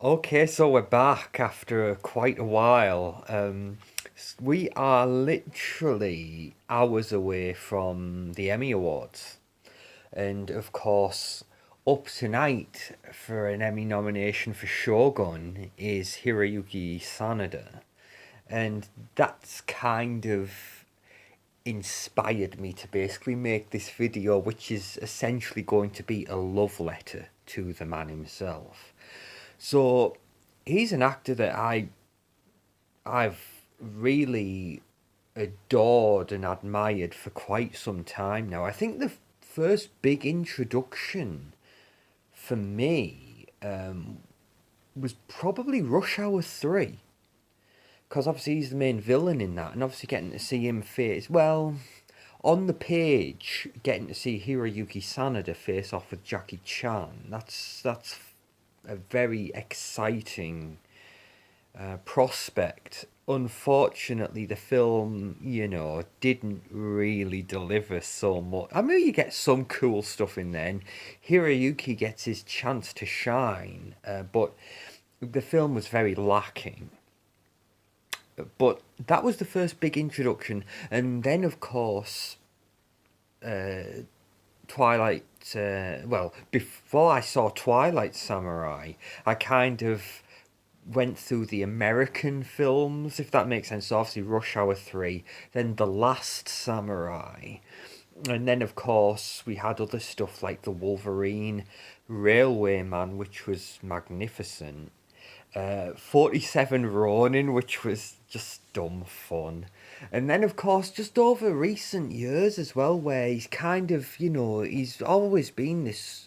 Okay, so we're back after quite a while. We are literally hours away from the Emmy Awards. And of course, up tonight for an Emmy nomination for Shogun is Hiroyuki Sanada. And that's kind of inspired me to basically make this video, which is essentially going to be a love letter to the man himself. So he's an actor that I've really adored and admired for quite some time now. I think the first big introduction for me was probably Rush Hour 3. Because obviously he's the main villain in that, and obviously getting to see him face, well, on the page, getting to see Hiroyuki Sanada face off with Jackie Chan, that's a very exciting prospect. Unfortunately, the film, didn't really deliver so much. I mean, you get some cool stuff in there, and Hiroyuki gets his chance to shine, but the film was very lacking. But that was the first big introduction, and then, of course, Twilight. Well, before I saw Twilight Samurai, I kind of went through the American films, if that makes sense. So obviously, Rush Hour 3, then The Last Samurai. And then, of course, we had other stuff like The Wolverine, Railway Man, which was magnificent. 47 Ronin, which was just dumb fun. And then, of course, just over recent years as well, where he's kind of, he's always been this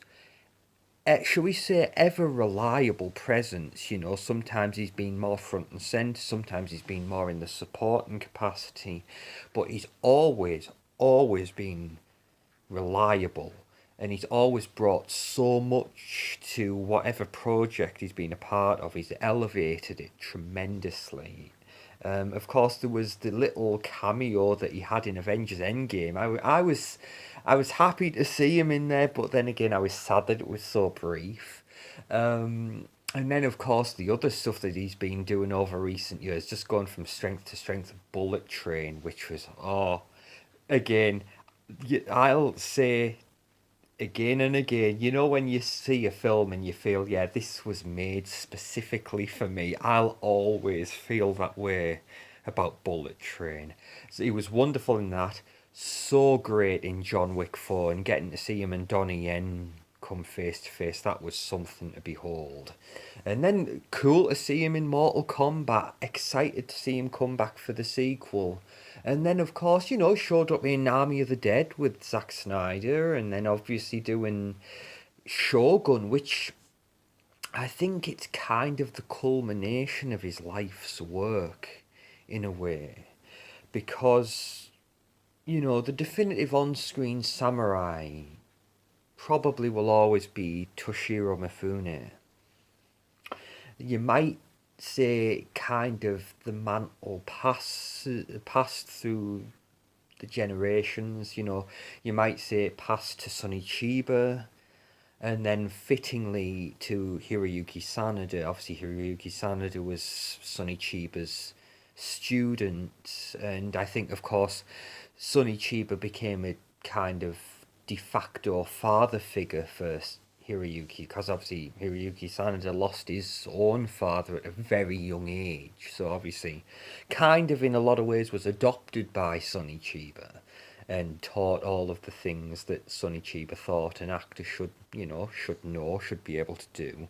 shall we say, ever reliable presence. Sometimes he's been more front and centre, sometimes he's been more in the supporting capacity, but he's always been reliable. And he's always brought so much to whatever project he's been a part of. He's elevated it tremendously. Of course, there was the little cameo that he had in Avengers Endgame. I was happy to see him in there, but then again, I was sad that it was so brief. And then, of course, the other stuff that he's been doing over recent years, just going from strength to strength, Bullet Train, which was, again, I'll say again and again, when you see a film and you feel, yeah, this was made specifically for me, I'll always feel that way about Bullet Train. So he was wonderful in that, so great in John Wick 4, and getting to see him and Donnie Yen come face to face, that was something to behold. And then cool to see him in Mortal Kombat, excited to see him come back for the sequel. And then, of course, showed up in Army of the Dead with Zack Snyder, and then obviously doing Shogun, which I think it's kind of the culmination of his life's work in a way. Because, the definitive on screen samurai probably will always be Toshiro Mifune. You might say kind of the mantle passed through the generations. You might say it passed to Sonny Chiba, and then fittingly to Hiroyuki Sanada. Obviously, Hiroyuki Sanada was Sonny Chiba's student, and I think, of course, Sonny Chiba became a kind of de facto father figure for Hiroyuki, because obviously Hiroyuki Sanada lost his own father at a very young age, so obviously kind of in a lot of ways was adopted by Sonny Chiba and taught all of the things that Sonny Chiba thought an actor should be able to do.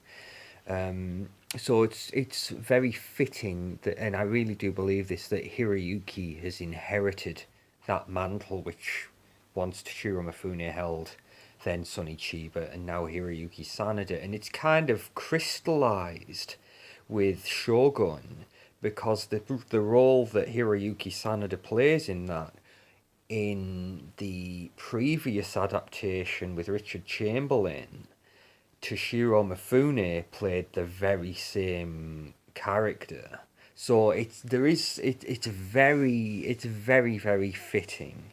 So it's very fitting that, and I really do believe this, that Hiroyuki has inherited that mantle which once Toshiro Mifune held, then Sonny Chiba, and now Hiroyuki Sanada. And it's kind of crystallized with Shogun, because the role that Hiroyuki Sanada plays in that, in the previous adaptation with Richard Chamberlain, Toshiro Mifune played the very same character. So it's very fitting.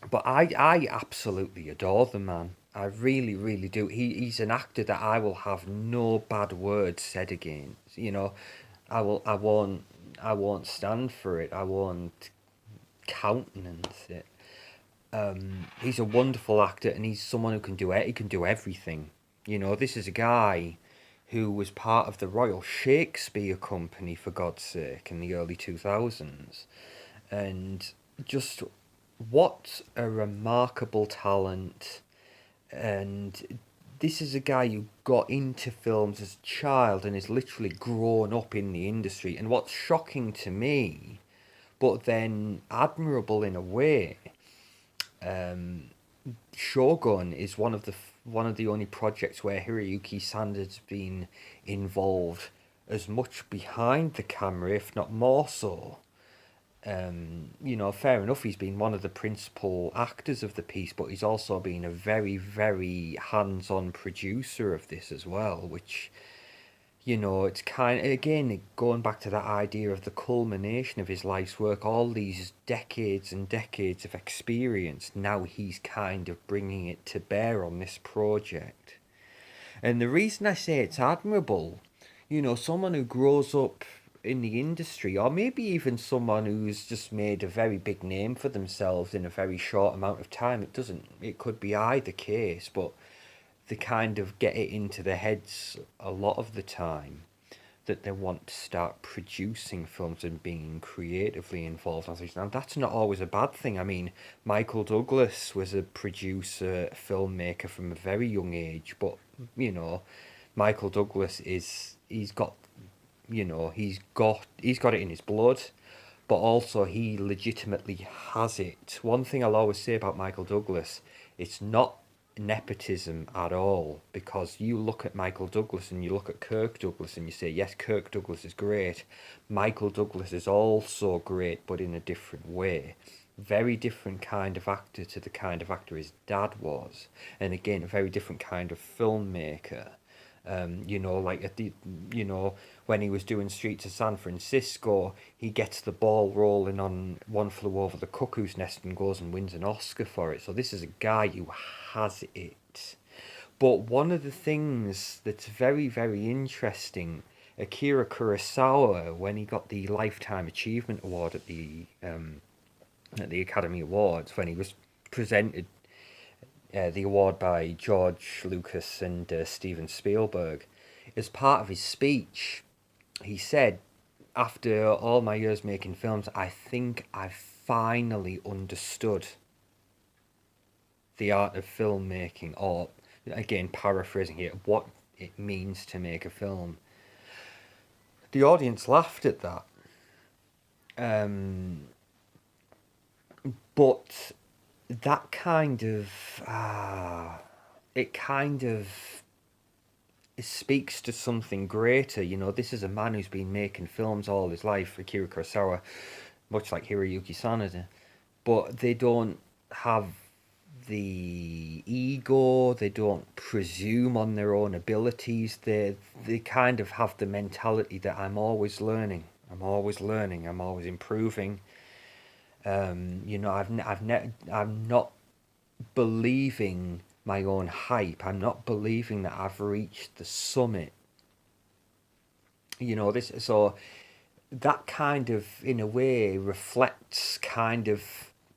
But I absolutely adore the man. I really, really do. He's an actor that I will have no bad words said against. I won't stand for it. I won't countenance it. He's a wonderful actor, and he's someone who can do it. He can do everything. This is a guy who was part of the Royal Shakespeare Company, for God's sake, in the early 2000s. And just what a remarkable talent. And this is a guy who got into films as a child and has literally grown up in the industry. And what's shocking to me, but then admirable in a way, um, Shogun is one of the only projects where Hiroyuki Sanada's been involved as much behind the camera, if not more so. Fair enough, he's been one of the principal actors of the piece, but he's also been a very, very hands-on producer of this as well, which, it's kind of, again, going back to that idea of the culmination of his life's work, all these decades and decades of experience, now he's kind of bringing it to bear on this project. And the reason I say it's admirable, someone who grows up in the industry, or maybe even someone who's just made a very big name for themselves in a very short amount of time, it could be either case, but they kind of get it into their heads a lot of the time that they want to start producing films and being creatively involved on things. Now, that's not always a bad thing. I mean, Michael Douglas was a producer, a filmmaker from a very young age, but, you know, Michael Douglas is, he's got, he's got it in his blood, but also he legitimately has it. One thing I'll always say about Michael Douglas, it's not nepotism at all, because you look at Michael Douglas and you look at Kirk Douglas and you say, yes, Kirk Douglas is great. Michael Douglas is also great, but in a different way. Very different kind of actor to the kind of actor his dad was. And again, a very different kind of filmmaker. Like when he was doing Streets of San Francisco, he gets the ball rolling on One Flew Over the Cuckoo's Nest and goes and wins an Oscar for it. So this is a guy who has it. But one of the things that's very, very interesting, Akira Kurosawa, when he got the Lifetime Achievement Award at the Academy Awards, when he was presented the award by George Lucas and Steven Spielberg. As part of his speech, he said, after all my years making films, I think I've finally understood the art of filmmaking, or, again, paraphrasing here, what it means to make a film. The audience laughed at that. But that kind of it kind of speaks to something greater. This is a man who's been making films all his life, Akira Kurosawa, much like Hiroyuki Sanada, but they don't have the ego, they don't presume on their own abilities. They kind of have the mentality that I'm always learning, I'm always learning, I'm always improving. I'm not believing my own hype. I'm not believing that I've reached the summit. This, so that kind of, in a way, reflects kind of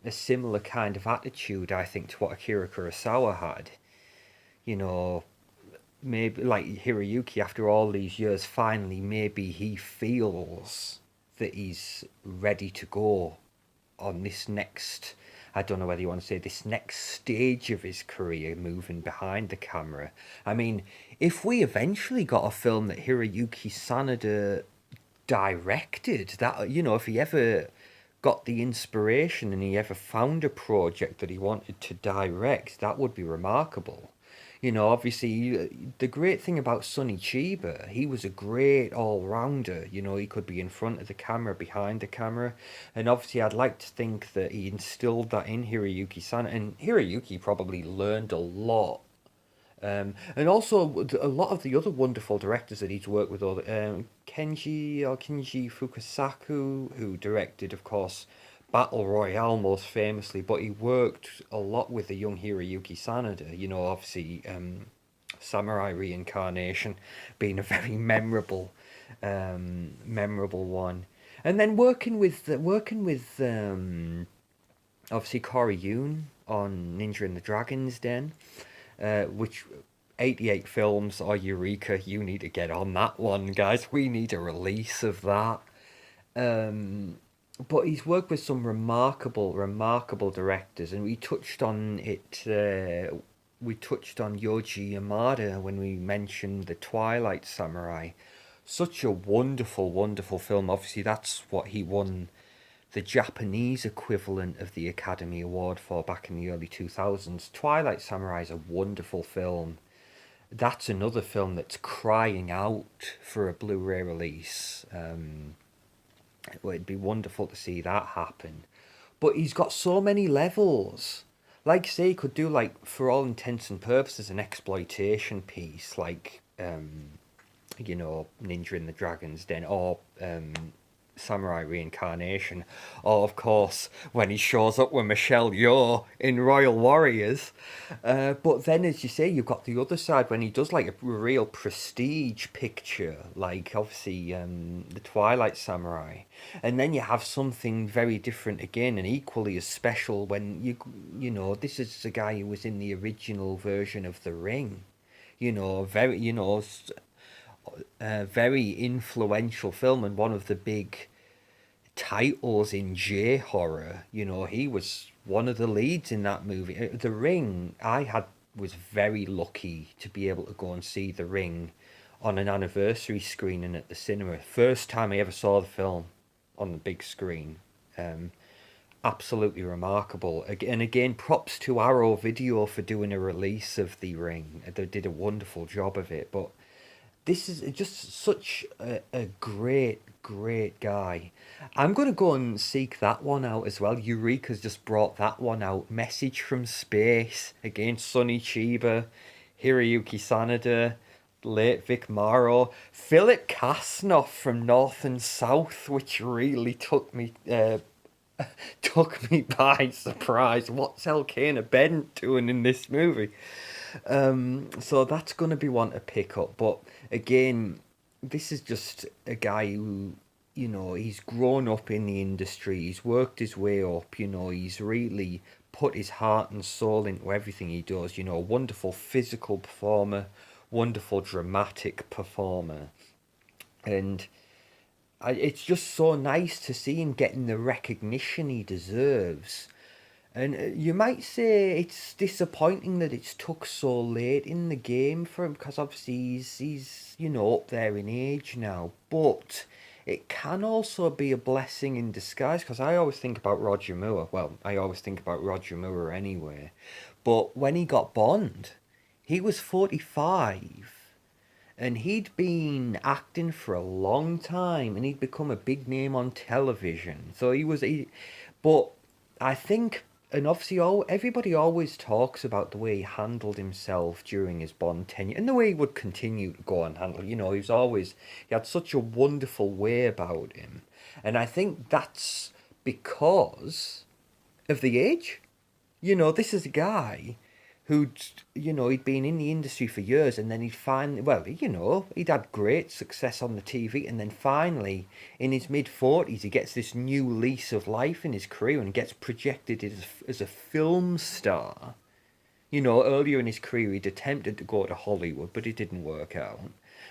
a similar kind of attitude, I think, to what Akira Kurosawa had. You know, maybe like Hiroyuki, after all these years, finally, maybe he feels that he's ready to go on this next, I don't know whether you want to say this next stage of his career, moving behind the camera. I mean, if we eventually got a film that Hiroyuki Sanada directed, that, if he ever got the inspiration and he ever found a project that he wanted to direct, that would be remarkable. Obviously, the great thing about Sonny Chiba, he was a great all-rounder. He could be in front of the camera, behind the camera. And obviously, I'd like to think that he instilled that in Hiroyuki-san. And Hiroyuki probably learned a lot. And also, a lot of the other wonderful directors that he's worked with, Kenji Fukasaku, who directed, of course, Battle Royale most famously, but he worked a lot with the young Hiroyuki Sanada. Obviously, Samurai Reincarnation being a very memorable one, and then working with obviously Corey Yoon on Ninja and the Dragon's Den, which 88 films or Eureka, you need to get on that one, guys. We need a release of that. Um, but he's worked with some remarkable directors, and we touched on it. We touched on Yoji Yamada when we mentioned the Twilight Samurai. Such a wonderful film. Obviously, that's what he won the Japanese equivalent of the Academy Award for back in the early 2000s. Twilight Samurai is a wonderful film. That's another film that's crying out for a Blu-ray release. It'd be wonderful to see that happen. But he's got so many levels. Like say he could do like for all intents and purposes an exploitation piece like Ninja in the Dragon's Den or Samurai Reincarnation, or of course when he shows up with Michelle Yeoh in Royal Warriors. But then, as you say, you've got the other side when he does like a real prestige picture, like obviously the Twilight Samurai, and then you have something very different again and equally as special when this is the guy who was in the original version of The Ring. Very very influential film and one of the big titles in J horror. He was one of the leads in that movie. The Ring, was very lucky to be able to go and see The Ring on an anniversary screening at the cinema. First time I ever saw the film on the big screen. Absolutely remarkable. And again, props to Arrow Video for doing a release of The Ring. They did a wonderful job of it. But this is just such a great guy. I'm going to go and seek that one out as well. Eureka's just brought that one out. Message from Space. Again, Sonny Chiba, Hiroyuki Sanada, late Vic Morrow. Philip Kasnoff from North and South, which really took me by surprise. What's Elkanah Bent doing in this movie? So that's going to be one to pick up. But again, this is just a guy who, he's grown up in the industry. He's worked his way up. He's really put his heart and soul into everything he does. Wonderful physical performer, wonderful dramatic performer. And it's just so nice to see him getting the recognition he deserves. And you might say it's disappointing that it's took so late in the game for him because obviously he's up there in age now. But it can also be a blessing in disguise because I always think about Roger Moore. Well, I always think about Roger Moore anyway. But when he got Bond, he was 45 and he'd been acting for a long time and he'd become a big name on television. So but I think, and obviously everybody always talks about the way he handled himself during his Bond tenure and the way he would continue to go and handle. He had such a wonderful way about him. And I think that's because of the age. This is a guy he'd been in the industry for years and then he'd had great success on the TV and then finally in his mid-40s he gets this new lease of life in his career and gets projected as a film star. Earlier in his career he'd attempted to go to Hollywood but it didn't work out.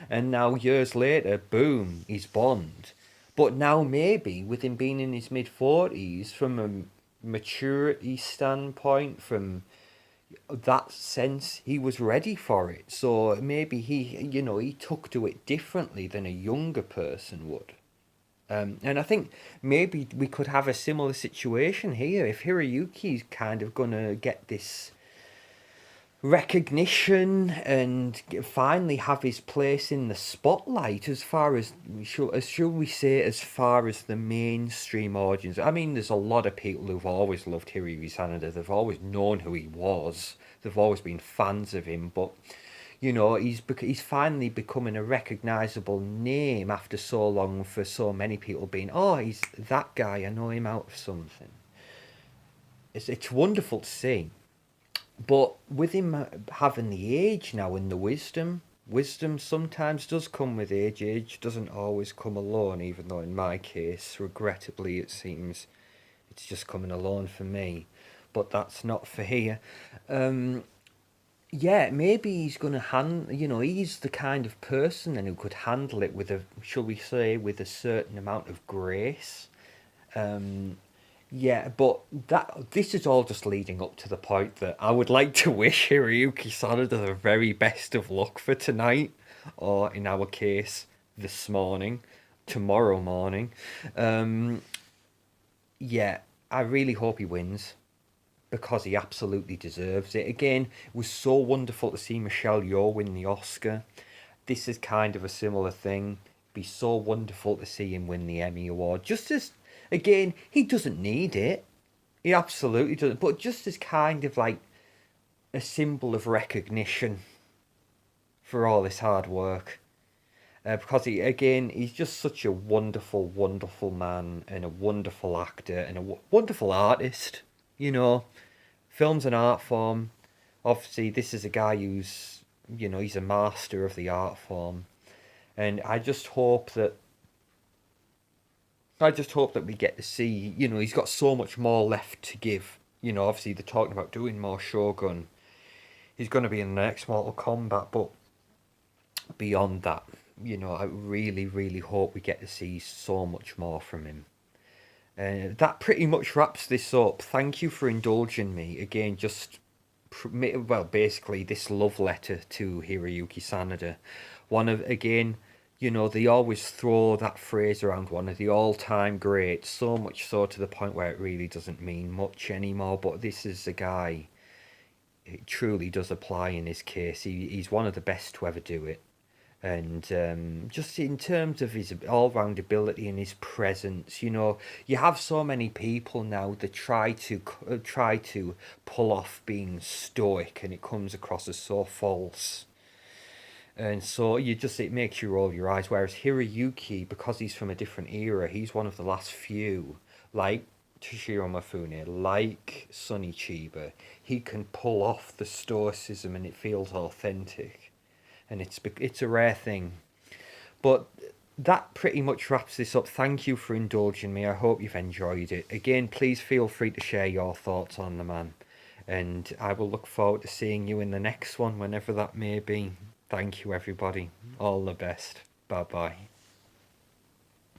And now years later, boom, he's Bond. But now maybe with him being in his mid-40s, from a maturity standpoint, from that sense he was ready for it, so maybe he took to it differently than a younger person would. And I think maybe we could have a similar situation here if Hiroyuki's kind of gonna get this recognition and finally have his place in the spotlight as far as shall we say as far as the mainstream audience. I mean, there's a lot of people who've always loved Hiroyuki Sanada. They've always known who he was. They've always been fans of him. But He's finally becoming a recognizable name after so long, for so many people being, oh, he's that guy, I know him out of something. It's wonderful to see. But with him having the age now and the wisdom sometimes does come with age. Age doesn't always come alone, even though in my case, regrettably, it seems it's just coming alone for me. But that's not for here. Um, yeah, maybe he's going to he's the kind of person then who could handle it with shall we say, with a certain amount of grace. Um, yeah, but this is all just leading up to the point that I would like to wish Hiroyuki Sanada the very best of luck for tonight, or in our case, this morning, tomorrow morning. Um, yeah, I really hope he wins because he absolutely deserves it. Again, it was so wonderful to see Michelle Yeoh win the Oscar. This is kind of a similar thing. It'd be so wonderful to see him win the Emmy Award. Just as, again, he doesn't need it. He absolutely doesn't. But just as kind of like a symbol of recognition for all this hard work. Because he's just such a wonderful, wonderful man and a wonderful actor and a wonderful artist. You know, film's an art form. Obviously, this is a guy he's a master of the art form. And I just hope that we get to see, he's got so much more left to give. Obviously they're talking about doing more Shogun. He's going to be in the next Mortal Kombat, but beyond that, I really, really hope we get to see so much more from him. That pretty much wraps this up. Thank you for indulging me. Again, basically this love letter to Hiroyuki Sanada. Again, they always throw that phrase around, one of the all-time greats, so much so to the point where it really doesn't mean much anymore. But this is a guy, it truly does apply in his case. He's one of the best to ever do it. And just in terms of his all-round ability and his presence, you have so many people now that try to pull off being stoic, and it comes across as so false. And so it makes you roll your eyes. Whereas Hiroyuki, because he's from a different era, he's one of the last few, like Toshiro Mifune, like Sonny Chiba. He can pull off the stoicism, and it feels authentic, and it's a rare thing. But that pretty much wraps this up. Thank you for indulging me. I hope you've enjoyed it. Again, please feel free to share your thoughts on the man, and I will look forward to seeing you in the next one, whenever that may be. Thank you, everybody. All the best. Bye bye.